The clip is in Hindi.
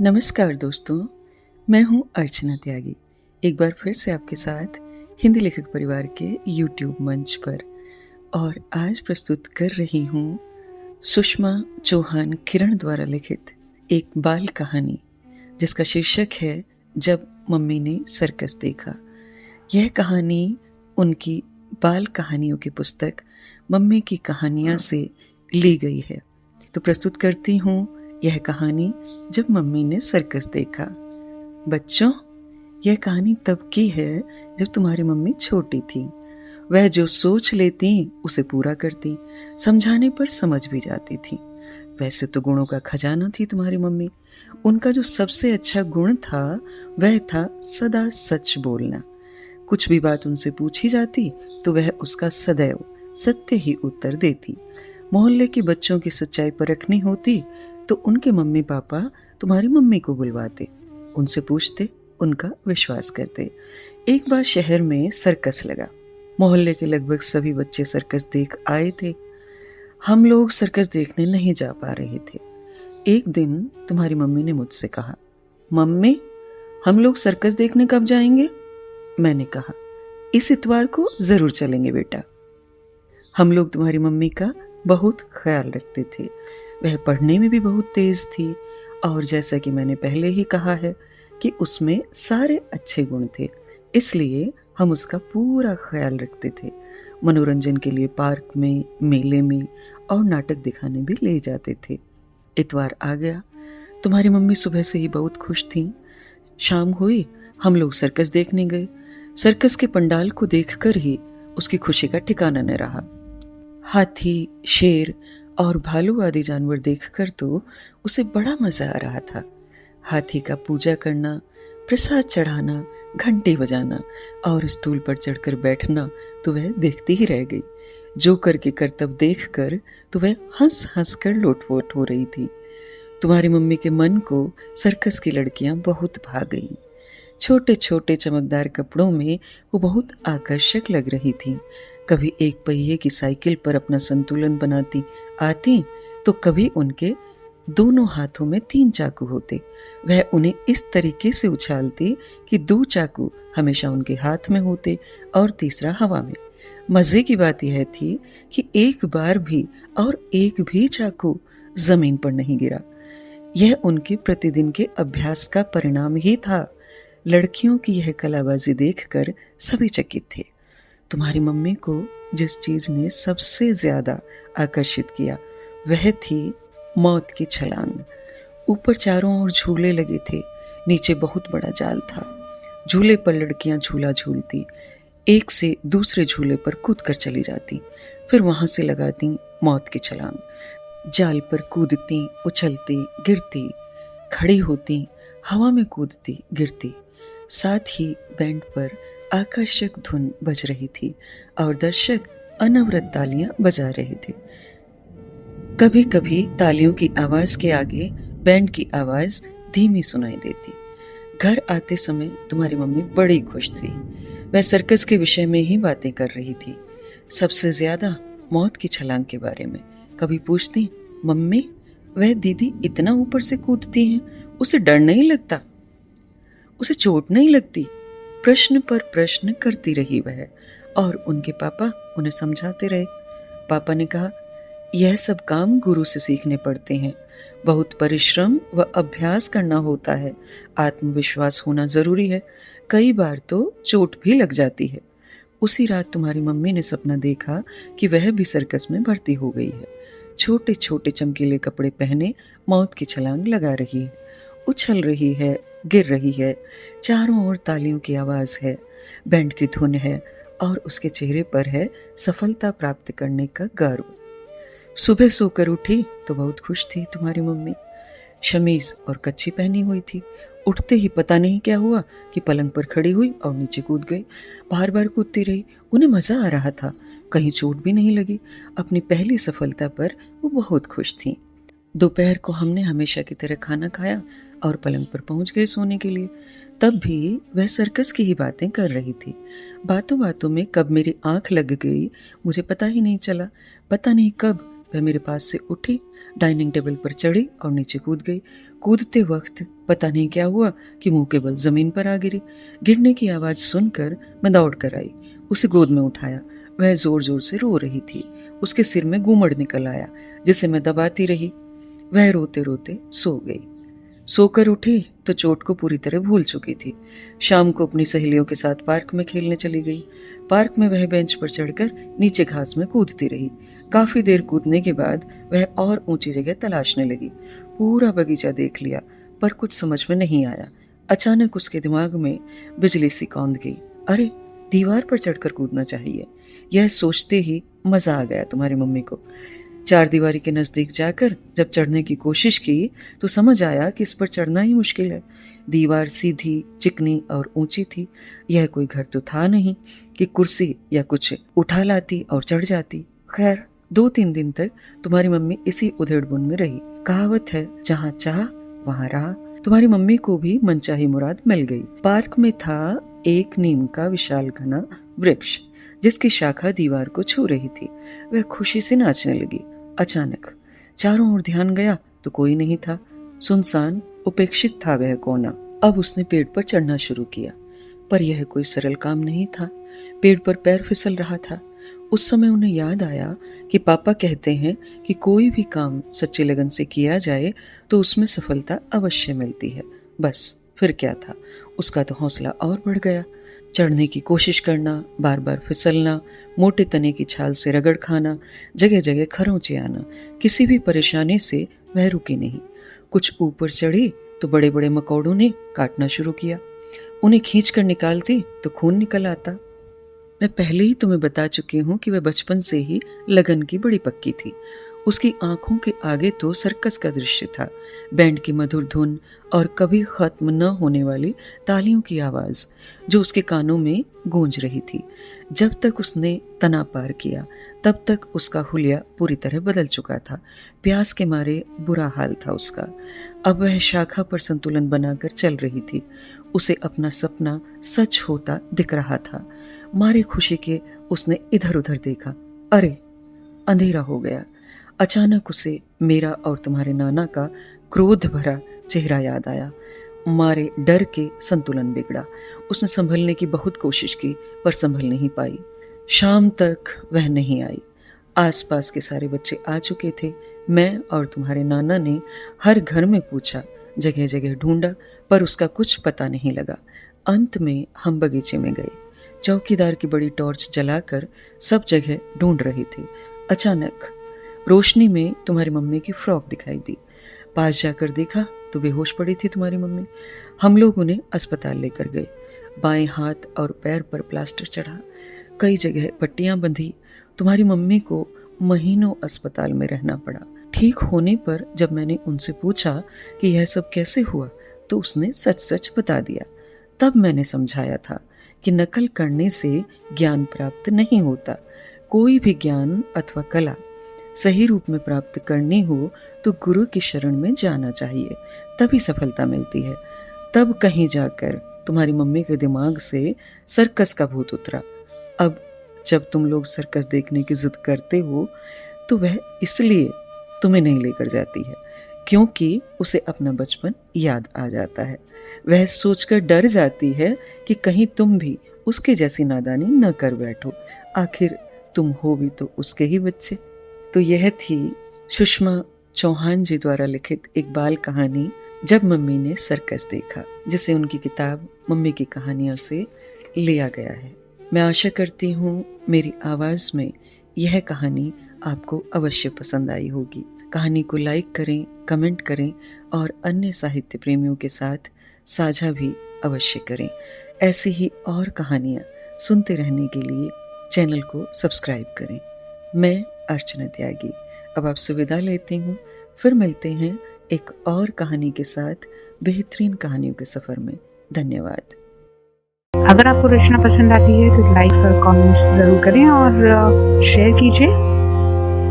नमस्कार दोस्तों, मैं हूँ अर्चना त्यागी। एक बार फिर से आपके साथ हिंदी लेखक परिवार के यूट्यूब मंच पर और आज प्रस्तुत कर रही हूँ सुषमा चौहान किरण द्वारा लिखित एक बाल कहानी जिसका शीर्षक है जब मम्मी ने सर्कस देखा। यह कहानी उनकी बाल कहानियों की पुस्तक मम्मी की कहानियाँ से ली गई है। तो प्रस्तुत करती हूँ यह कहानी जब मम्मी ने सर्कस देखा। बच्चों, यह कहानी तब की है जब तुम्हारी मम्मी छोटी थी। वह जो सोच लेती उसे पूरा करती, समझाने पर समझ भी जाती थी। वैसे तो गुणों का खजाना थी तुम्हारी मम्मी। उनका जो सबसे अच्छा गुण था वह था सदा सच बोलना। कुछ भी बात उनसे पूछी जाती तो वह उसका सदैव सत्य ही उत्तर देती। मोहल्ले के बच्चों की सच्चाई परखनी होती तो उनके मम्मी पापा तुम्हारी मम्मी को बुलवाते, उनसे पूछते, उनका विश्वास करते। एक बार शहर में सर्कस लगा। मोहल्ले के लगभग सभी बच्चे सर्कस देख आए थे। हम लोग सर्कस देखने नहीं जा पा रहे थे। एक दिन तुम्हारी मम्मी ने मुझसे कहा, मम्मी, हम लोग सर्कस देखने कब जाएंगे? मैंने कहा, इस इतवार को जरूर चलेंगे बेटा। हम लोग तुम्हारी मम्मी का बहुत ख्याल रखते थे। वह पढ़ने में भी बहुत तेज थी और जैसा कि मैंने पहले ही कहा है कि उसमें सारे अच्छे गुण थे, इसलिए हम उसका पूरा ख्याल रखते थे। मनोरंजन के लिए पार्क में, मेले में और नाटक दिखाने भी ले जाते थे। इतवार आ गया। तुम्हारी मम्मी सुबह से ही बहुत खुश थी। शाम हुई, हम लोग सर्कस देखने गए। सर्कस के पंडाल को देखकर ही उसकी खुशी का ठिकाना न रहा। हाथी, शेर और भालू आदि जानवर देखकर तो उसे बड़ा मजा आ रहा था। हाथी का पूजा करना, प्रसाद चढ़ाना, घंटी बजाना और स्टूल पर चढ़कर बैठना तो वह देखती ही रह गई। जोकर के करतब देखकर तो वह हंस हंस कर लोटपोट हो रही थी। तुम्हारी मम्मी के मन को सर्कस की लड़कियां बहुत भा गईं। छोटे छोटे चमकदार कपड़ों में वो बहुत आकर्षक लग रही थी। कभी एक पहिए की साइकिल पर अपना संतुलन बनाती आती तो कभी उनके दोनों हाथों में 3 चाकू होते। वह उन्हें इस तरीके से उछालती कि 2 चाकू हमेशा उनके हाथ में होते और तीसरा हवा में। मजे की बात यह थी कि एक बार भी और एक भी चाकू जमीन पर नहीं गिरा। यह उनके प्रतिदिन के अभ्यास का परिणाम ही था। लड़कियों की यह कलाबाजी देखकर सभी चकित थे। तुम्हारी मम्मी को जिस चीज ने सबसे ज्यादा आकर्षित किया वह थी मौत की छलांग। ऊपर चारों ओर झूले लगे थे, नीचे बहुत बड़ा जाल था। झूले पर लड़कियां झूला झूलती, एक से दूसरे झूले पर कूद कर चली जाती, फिर वहां से लगाती मौत की छलांग। जाल पर कूदती, उछलती, गिरती, खड़ी होती, हवा में कूदती, गिरती। साथ ही बैंड पर आकर्षक धुन बज रही थी और दर्शक अनवरत तालियां बजा रहे थे। कभी कभी तालियों की आवाज के आगे बैंड की आवाज धीमी सुनाई देती। घर आते समय तुम्हारी मम्मी बड़ी खुश थी। वह सर्कस के विषय में ही बातें कर रही थी, सबसे ज्यादा मौत की छलांग के बारे में। कभी पूछती, मम्मी, वह दीदी इतना ऊपर से कूदती हैं, उसे डर नहीं लगता? उसे चोट नहीं लगती? प्रश्न पर प्रश्न करती रही वह और उनके पापा उन्हें समझाते रहे। पापा ने कहा, यह सब काम गुरु से सीखने पड़ते हैं। बहुत परिश्रम व अभ्यास करना होता है। आत्मविश्वास होना जरूरी है। कई बार तो चोट भी लग जाती है। उसी रात तुम्हारी मम्मी ने सपना देखा कि वह भी सर्कस में भर्ती हो गई है। छोटे छोटे चमकीले कपड़े पहने मौत की छलांग लगा रही है, उछल रही है, गिर रही है। चारों ओर तालियों की आवाज है, बैंड की धुन है और उसके चेहरे पर है सफलता प्राप्त करने का गर्व। सुबह सोकर उठी तो बहुत खुश थी तुम्हारी मम्मी। शमीज और कच्छी पहनी हुई थी। उठते ही पता नहीं क्या हुआ कि पलंग पर खड़ी हुई और नीचे कूद गई। बार बार कूदती रही। उन्हें मजा आ रहा था, कहीं चोट भी नहीं लगी। अपनी पहली सफलता पर वो बहुत खुश थी। दोपहर को हमने हमेशा की तरह खाना खाया और पलंग पर पहुंच गए सोने के लिए। तब भी वह सर्कस की ही बातें कर रही थी। बातों बातों में कब मेरी आंख लग गई मुझे पता ही नहीं चला। पता नहीं कब वह मेरे पास से उठी डाइनिंग टेबल पर चढ़ी और नीचे कूद गई। कूदते वक्त पता नहीं क्या हुआ कि मुंह के बल जमीन पर आ गिरी। गिरने की आवाज सुनकर मैं दौड़ कर आई, उसे गोद में उठाया। वह जोर जोर से रो रही थी। उसके सिर में घूमड़ निकल आया जिसे मैं दबाती रही। वह रोते रोते सो गई। सोकर उठी तो चोट को पूरी तरह भूल चुकी थी। शाम को अपनी सहेलियों के साथ पार्क में खेलने चली गई। पार्क में वह बेंच पर चढ़कर नीचे घास में कूदती रही। काफी देर कूदने के बाद वह और ऊंची जगह तलाशने लगी। पूरा बगीचा देख लिया पर कुछ समझ में नहीं आया। अचानक उसके दिमाग में बिजली सी कौंध गई। अरे, दीवार पर चढ़कर कूदना चाहिए। यह सोचते ही मजा आ गया तुम्हारी मम्मी को। चार दीवारी के नजदीक जाकर जब चढ़ने की कोशिश की तो समझ आया कि इस पर चढ़ना ही मुश्किल है। दीवार सीधी, चिकनी और ऊंची थी। यह कोई घर तो था नहीं कि कुर्सी या कुछ उठा लाती और चढ़ जाती। खैर, 2-3 दिन तक तुम्हारी मम्मी इसी उधेड़-बुन में रही। कहावत है, जहाँ चाह वहाँ राह। तुम्हारी मम्मी को भी मनचाही मुराद मिल गई। पार्क में था एक नीम का विशाल घना वृक्ष जिसकी शाखा दीवार को छू रही थी। वह खुशी से नाचने लगी। अचानक चारों ओर ध्यान गया तो कोई नहीं था। सुनसान, उपेक्षित था वह कोना। अब उसने पेड़ पर चढ़ना शुरू किया, पर यह कोई सरल काम नहीं था। पेड़ पर पैर फिसल रहा था। उस समय उन्हें याद आया कि पापा कहते हैं कि कोई भी काम सच्चे लगन से किया जाए तो उसमें सफलता अवश्य मिलती है। बस फिर क्या था, उसका तो हौसला और बढ़ गया। चढ़ने की कोशिश करना, बार बार फिसलना, मोटे तने की छाल से रगड़ खाना, जगह जगह खरोंचे आना, किसी भी परेशानी से वह रुकी नहीं। कुछ ऊपर चढ़ी तो बड़े बड़े मकोड़ों ने काटना शुरू किया। उन्हें खींच कर निकालती तो खून निकल आता। मैं पहले ही तुम्हें बता चुकी हूँ कि वह बचपन से ही लगन की बड़ी पक्की थी। उसकी आंखों के आगे तो सर्कस का दृश्य था। बैंड की मधुर धुन और कभी खत्म न होने वाली तालियों की आवाज जो उसके कानों में गूंज रही थी। जब तक उसने तना पार किया तब तक उसका हुलिया पूरी तरह बदल चुका था। प्यास के मारे बुरा हाल था उसका। अब वह शाखा पर संतुलन बनाकर चल रही थी। उसे अपना सपना सच होता दिख रहा था। मारे खुशी के उसने इधर उधर देखा। अरे, अंधेरा हो गया। अचानक उसे मेरा और तुम्हारे नाना का क्रोध भरा चेहरा याद आया। मारे डर के संतुलन बिगड़ा। उसने संभलने की बहुत कोशिश की पर संभल नहीं पाई। शाम तक वह नहीं आई। आसपास के सारे बच्चे आ चुके थे। मैं और तुम्हारे नाना ने हर घर में पूछा, जगह जगह ढूंढा, पर उसका कुछ पता नहीं लगा। अंत में हम बगीचे में गए। चौकीदार की बड़ी टॉर्च जलाकर सब जगह ढूंढ रहे थे। अचानक रोशनी में तुम्हारी मम्मी की फ्रॉक दिखाई दी। पास जाकर देखा तो बेहोश पड़ी थी तुम्हारी मम्मी। हम लोग उन्हें अस्पताल लेकर गए। बाएं हाथ और पैर पर प्लास्टर चढ़ा, कई जगह पट्टियां बंधी। तुम्हारी मम्मी को महीनों अस्पताल में रहना पड़ा। ठीक होने पर जब मैंने उनसे पूछा कि यह सब कैसे हुआ तो उसने सच सच बता दिया। तब मैंने समझाया था कि नकल करने से ज्ञान प्राप्त नहीं होता। कोई भी ज्ञान अथवा कला सही रूप में प्राप्त करनी हो तो गुरु की शरण में जाना चाहिए, तभी सफलता मिलती है। तब कहीं जाकर तुम्हारी मम्मी के दिमाग से सर्कस का भूत उतरा। अब जब तुम लोग सर्कस देखने की जिद करते हो तो वह इसलिए तुम्हें नहीं लेकर जाती है क्योंकि उसे अपना बचपन याद आ जाता है। वह सोचकर डर जाती है कि कहीं तुम भी उसके जैसी नादानी न कर बैठो। आखिर तुम हो भी तो उसके ही बच्चे। तो यह थी सुषमा चौहान जी द्वारा लिखित एक बाल कहानी जब मम्मी ने सर्कस देखा, जिसे उनकी किताब मम्मी की कहानियों से लिया गया है। मैं आशा करती हूँ मेरी आवाज में यह कहानी आपको अवश्य पसंद आई होगी। कहानी को लाइक करें, कमेंट करें और अन्य साहित्य प्रेमियों के साथ साझा भी अवश्य करें। ऐसी ही और कहानियाँ सुनते रहने के लिए चैनल को सब्सक्राइब करें। मैं अर्चना त्यागी अब आपसे विदा लेती हूँ। फिर मिलते हैं एक और कहानी के साथ बेहतरीन कहानियों के सफर में। धन्यवाद। अगर आपको रचना पसंद आती है तो लाइक और कमेंट्स जरूर करें और शेयर कीजिए।